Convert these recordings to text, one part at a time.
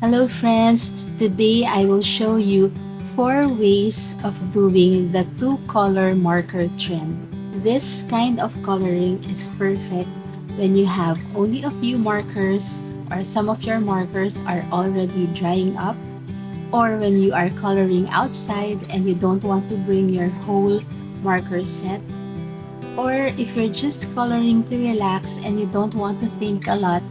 Hello friends, today I will show you 4 ways of doing the 2-color marker trend. This kind of coloring is perfect when you have only a few markers or some of your markers are already drying up, or when you are coloring outside and you don't want to bring your whole marker set, or if you're just coloring to relax and you don't want to think a lot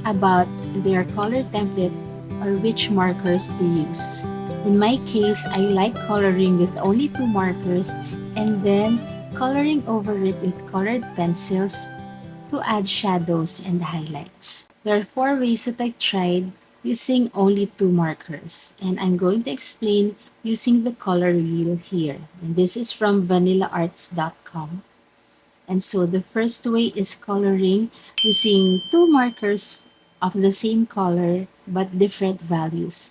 about their color template or which markers to use. In my case, I like coloring with only 2 markers and then coloring over it with colored pencils to add shadows and highlights. There are 4 ways that I tried using only 2 markers, and I'm going to explain using the color wheel here. And this is from vanillaarts.com. And so the first way is coloring using 2 markers of the same color but different values,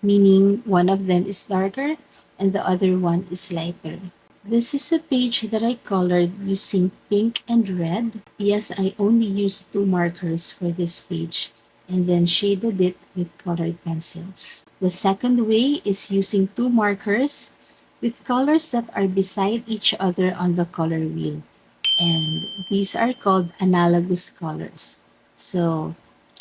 meaning one of them is darker and the other one is lighter. This is a page that I colored using pink and red. Yes, I only used 2 markers for this page and then shaded it with colored pencils. The second way is using 2 markers with colors that are beside each other on the color wheel, and these are called analogous colors. So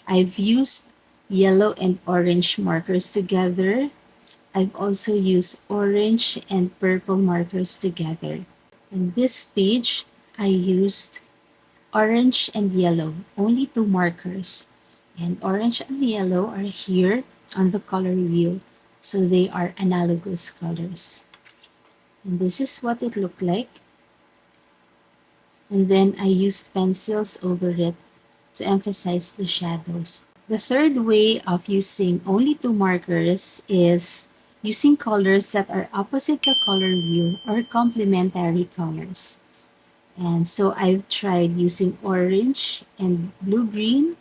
I've used yellow and orange markers together. I've also used orange and purple markers together. On this page, I used orange and yellow, only 2 markers. And orange and yellow are here on the color wheel, so they are analogous colors. And this is what it looked like. And then I used pencils over it to emphasize the shadows. The third way of using only 2 markers is using colors that are opposite the color wheel or complementary colors. And so I've tried using orange and blue-green,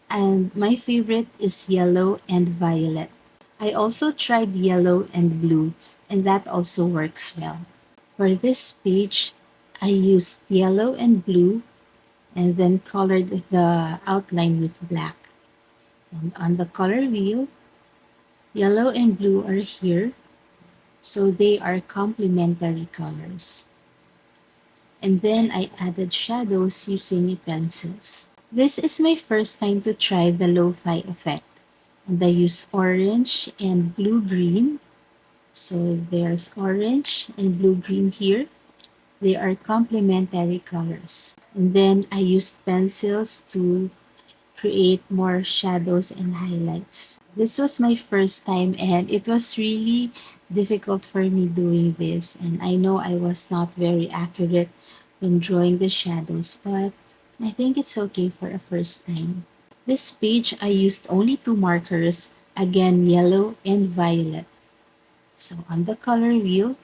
and my favorite is yellow and violet. I also tried yellow and blue, and that also works well. For this page, I used yellow and blue and then colored the outline with black. And on the color wheel, yellow and blue are here, so they are complementary colors. And then I added shadows using pencils. This is my first time to try the lo-fi effect. And I use orange and blue-green. So there's orange and blue-green here. They are complementary colors. And then I used pencils to create more shadows and highlights. This was my first time and it was really difficult for me doing this, and I know I was not very accurate when drawing the shadows, but I think it's okay for a first time. This page I used only 2 markers, again yellow and violet. So on the color wheel,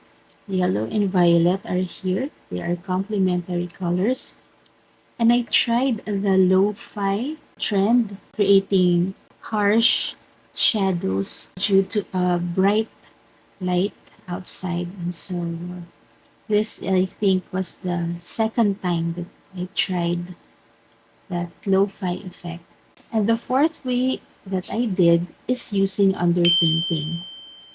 yellow and violet are here. They are complementary colors. And I tried the lo-fi trend, creating harsh shadows due to a bright light outside. And so this, I think, was the second time that I tried that lo-fi effect. And the fourth way that I did is using underpainting.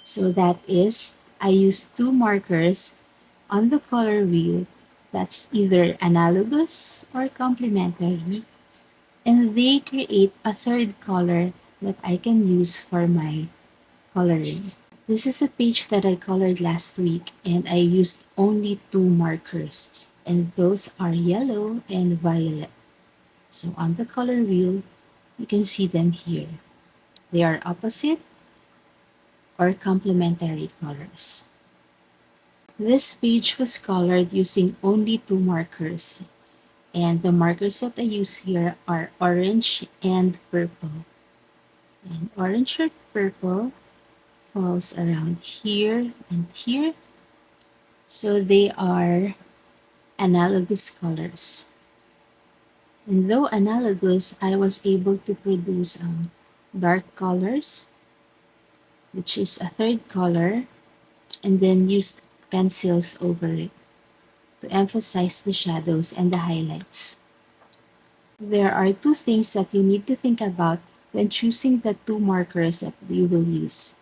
So that is, I used 2 markers on the color wheel that's either analogous or complementary, and they create a third color that I can use for my coloring. This is a page that I colored last week and I used only 2 markers, and those are yellow and violet. So on the color wheel, you can see them here. They are opposite or complementary colors. This page was colored using only 2 markers, and the markers that I use here are orange and purple. And orange or purple falls around here and here. So they are analogous colors. And though analogous, I was able to produce dark colors, which is a third color, and then used pencils over it to emphasize the shadows and the highlights. There are 2 things that you need to think about when choosing the two markers that you will use.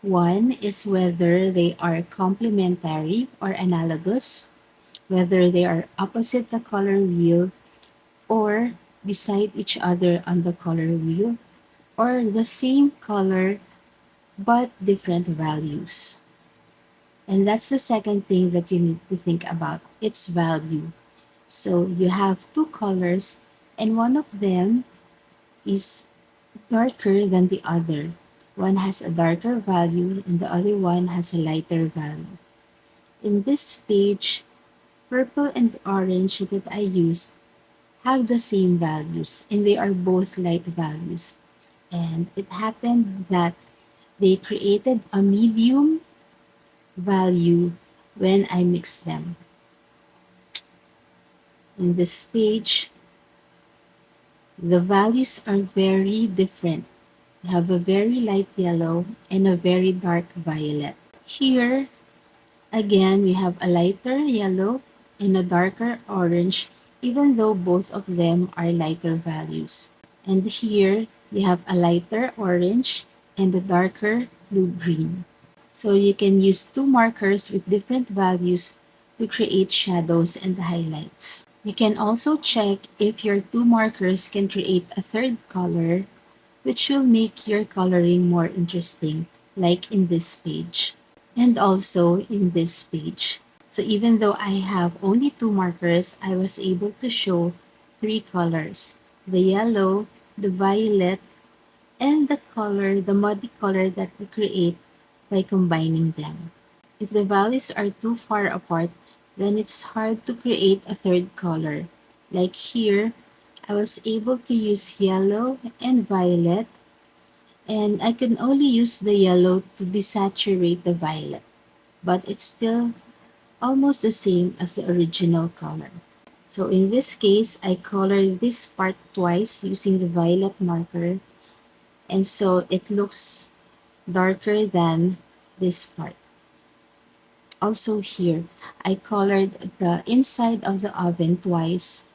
One is whether they are complementary or analogous, whether they are opposite the color wheel or beside each other on the color wheel, or the same color but different values. And that's the second thing that you need to think about, its value. So you have two colors and one of them is darker than the other. One has a darker value and the other one has a lighter value. In this page, purple and orange that I used have the same values and they are both light values. And it happened that they created a medium value when I mixed them. In this page, the values are very different. We have a very light yellow and a very dark violet. Here, again, we have a lighter yellow and a darker orange, even though both of them are lighter values. And here, we have a lighter orange and a darker blue-green. So you can use two markers with different values to create shadows and highlights. You can also check if your two markers can create a third color, which will make your coloring more interesting, like in this page. And also in this page. So even though I have only two markers, I was able to show three colors. The yellow, the violet, and the color, the muddy color that we create by combining them. If the values are too far apart, then it's hard to create a third color. Like here, I was able to use yellow and violet, and I can only use the yellow to desaturate the violet, but it's still almost the same as the original color. So in this case, I colored this part twice using the violet marker, and so it looks darker than this part. Also here, I colored the inside of the oven twice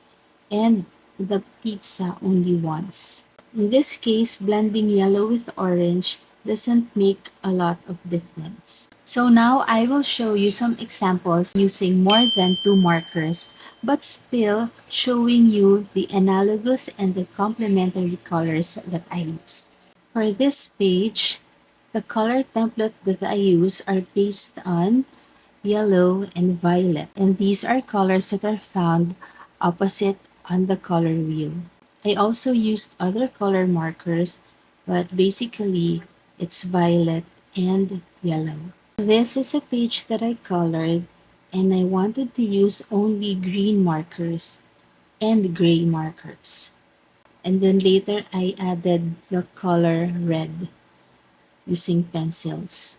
and the pizza only once. In this case, blending yellow with orange doesn't make a lot of difference. So now I will show you some examples using more than two markers, but still showing you the analogous and the complementary colors that I used. For this page, the color template that I use are based on yellow, and violet. And these are colors that are found opposite on the color wheel. I also used other color markers, but basically it's violet and yellow. This is a page that I colored and I wanted to use only green markers and gray markers. And then later I added the color red using pencils.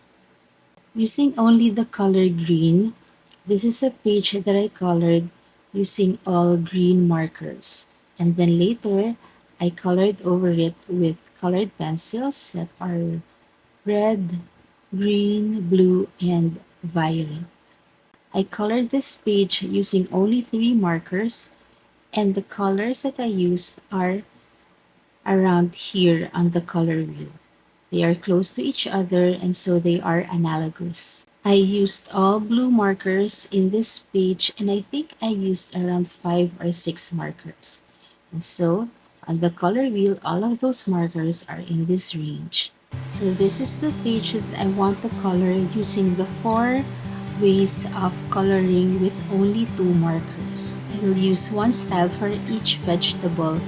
Using only the color green, this is a page that I colored using all green markers. And then later, I colored over it with colored pencils that are red, green, blue, and violet. I colored this page using only three markers, and the colors that I used are around here on the color wheel. They are close to each other and so they are analogous. I used all blue markers in this page and I think I used around 5 or 6 markers. And so on the color wheel, all of those markers are in this range. So this is the page that I want to color using the 4 ways of coloring with only 2 markers. I will use one style for each vegetable.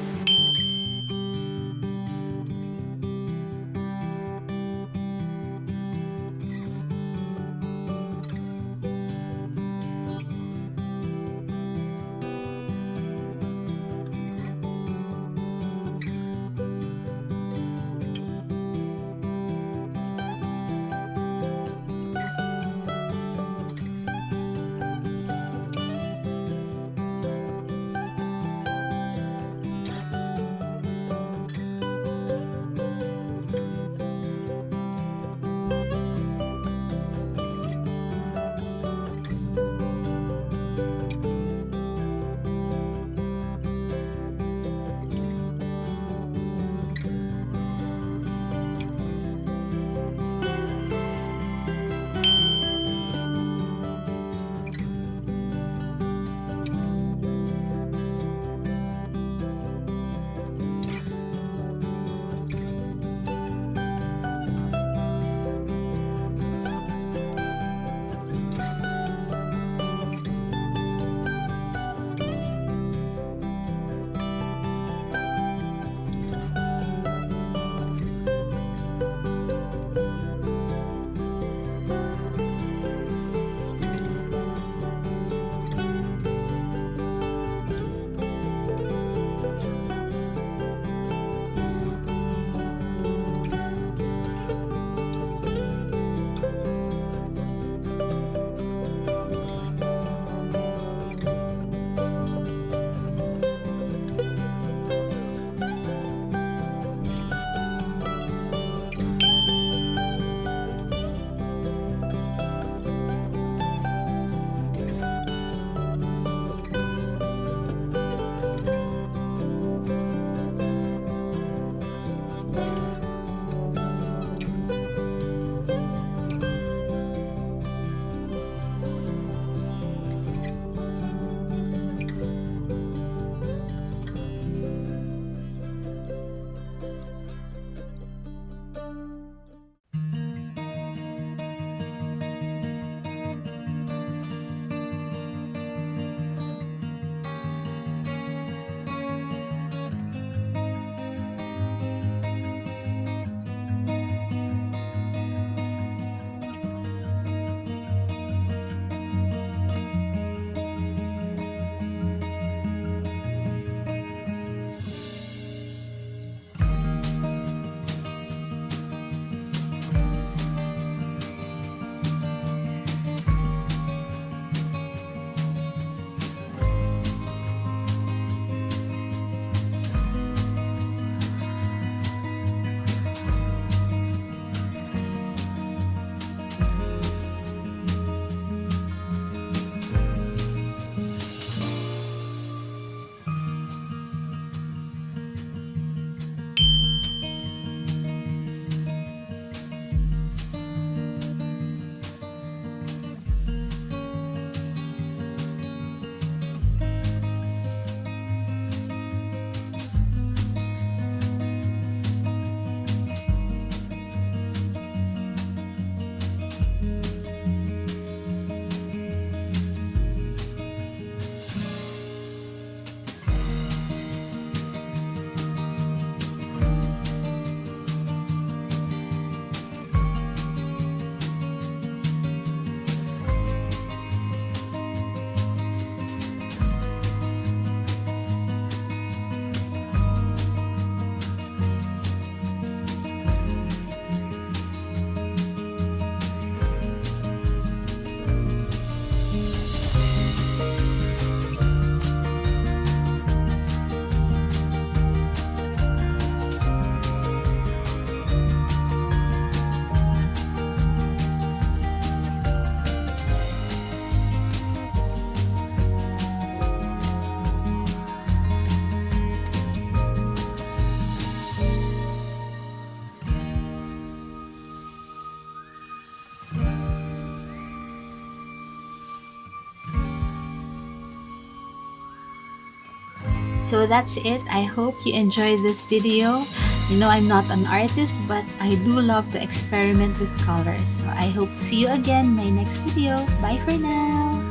So that's it. I hope you enjoyed this video. You know, I'm not an artist, but I do love to experiment with colors. So I hope to see you again in my next video. Bye for now!